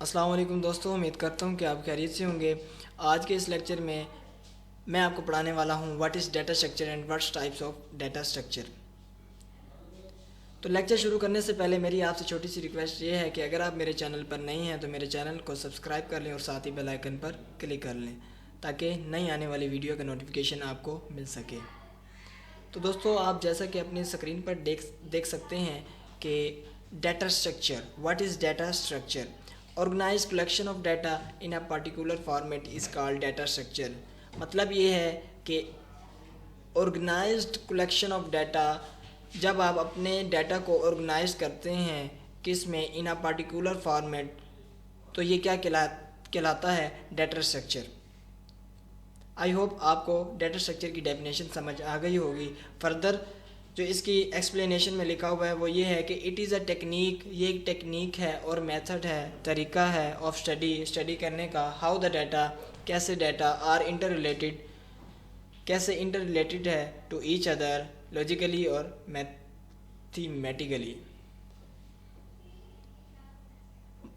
अस्सलाम वालेकुम दोस्तों, उम्मीद करता हूँ कि आप खैरियत से होंगे। आज के इस लेक्चर में मैं आपको पढ़ाने वाला हूँ what is data structure and what's types of data structure. तो लेक्चर शुरू करने से पहले मेरी आपसे छोटी सी रिक्वेस्ट ये है कि अगर आप मेरे चैनल पर नहीं हैं तो मेरे चैनल को सब्सक्राइब कर लें और साथ ही बेल आइकन पर क्लिक कर लें ताकि नई आने वाली वीडियो का नोटिफिकेशन आपको मिल सके। तो दोस्तों, आप जैसा कि अपनी स्क्रीन पर देख सकते हैं कि data structure, what is data structure? Organized collection of data in a particular format is called data structure. मतलब ये है कि ऑर्गेनाइज्ड कलेक्शन ऑफ डाटा, जब आप अपने डाटा को ऑर्गेनाइज करते हैं किस में, इन अ पर्टिकुलर फॉर्मेट, तो ये क्या कहलाता है? Data structure. आई होप आपको डाटा स्ट्रक्चर की डेफिनेशन समझ आ गई होगी। फर्दर जो इसकी एक्सप्लेनेशन में लिखा हुआ है वो ये है कि इट इज़ अ टेक्निक, ये एक टेक्निक है और मेथड है, तरीका है ऑफ स्टडी करने का। हाउ द डाटा, कैसे डाटा आर इंटर रिलेटेड, कैसे इंटर रिलेटेड है टू ईच अदर लॉजिकली और मैथमेटिकली।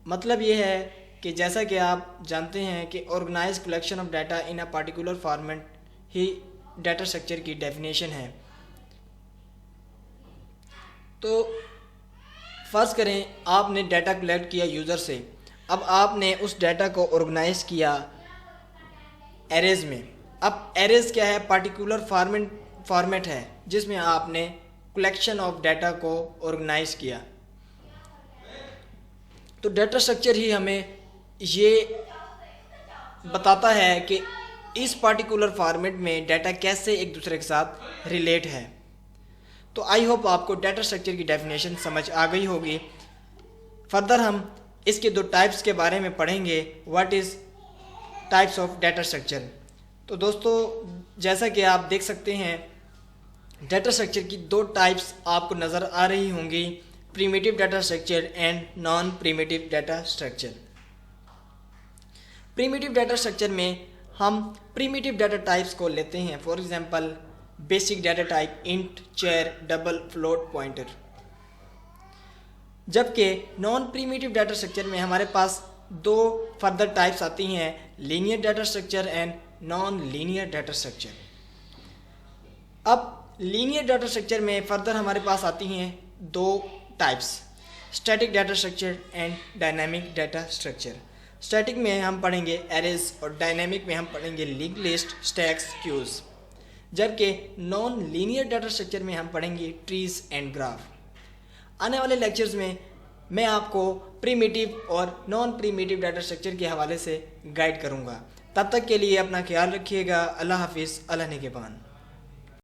मतलब ये है कि जैसा कि आप जानते हैं कि organize collection of data in a particular format ही डाटा स्ट्रक्चर की डेफिनेशन है। तो फर्ज करें आपने डाटा कलेक्ट किया यूज़र से, अब आपने उस डाटा को ऑर्गेनाइज किया एरेज में। अब एरेज क्या है? पर्टिकुलर फॉर्मेट है जिसमें आपने कलेक्शन ऑफ डाटा को ऑर्गेनाइज किया। तो डाटा स्ट्रक्चर ही हमें ये बताता है कि इस पर्टिकुलर फॉर्मेट में डाटा कैसे एक दूसरे के साथ रिलेट है। तो आई होप आपको डाटा स्ट्रक्चर की डेफिनेशन समझ आ गई होगी। फर्दर हम इसके दो टाइप्स के बारे में पढ़ेंगे, what is types of data structure. तो दोस्तों, जैसा कि आप देख सकते हैं डाटा स्ट्रक्चर की दो टाइप्स आपको नज़र आ रही होंगी, primitive data structure and non primitive data structure. Primitive data structure में हम प्रिमिटिव डाटा टाइप्स को लेते हैं। For example basic data type int, chair, double, float, pointer. जबकि नॉन प्रिमिटिव डाटा स्ट्रक्चर में हमारे पास दो फर्दर टाइप्स आती हैं, linear data structure and non linear data structure. अब लीनियर डाटा स्ट्रक्चर में फर्दर हमारे पास आती हैं दो types, static data structure and dynamic data structure. Static में हम पढ़ेंगे एरेज और डायनामिक में हम पढ़ेंगे लिंक लिस्ट, स्टैक्स, क्यूज। जबकि नॉन लीनियर डाटा स्ट्रक्चर में हम पढ़ेंगे ट्रीज एंड ग्राफ। आने वाले लेक्चर्स में मैं आपको प्रिमिटिव और नॉन प्रिमिटिव डाटा स्ट्रक्चर के हवाले से गाइड करूंगा। तब तक के लिए अपना ख्याल रखिएगा। अल्लाह हाफिज़, अल्लाह निगहबान।